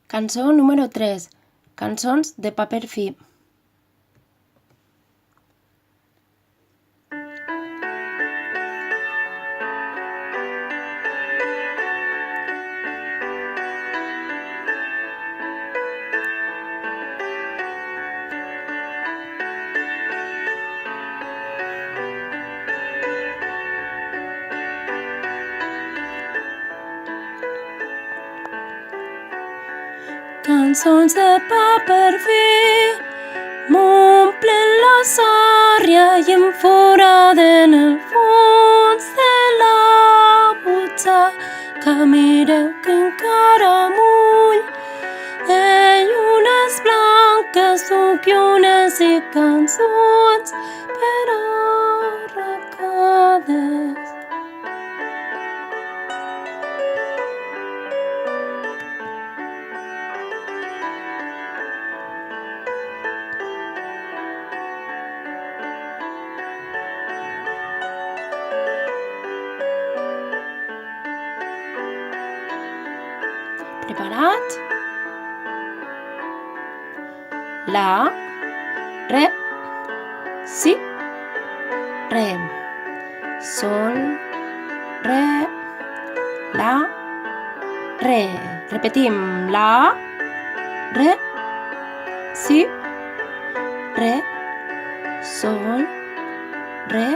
Cançó número 3. Cançons de paper fi. Cançons de paper fi m'omplen la sària i em foraden el fons de la butxaca. Mireu que encara m'ull llunes blanques, duc llunes i cançons per arracades. Preparats? La, re, si, re, sol, re, la, re. Repetim. La, re, si, re, sol, re,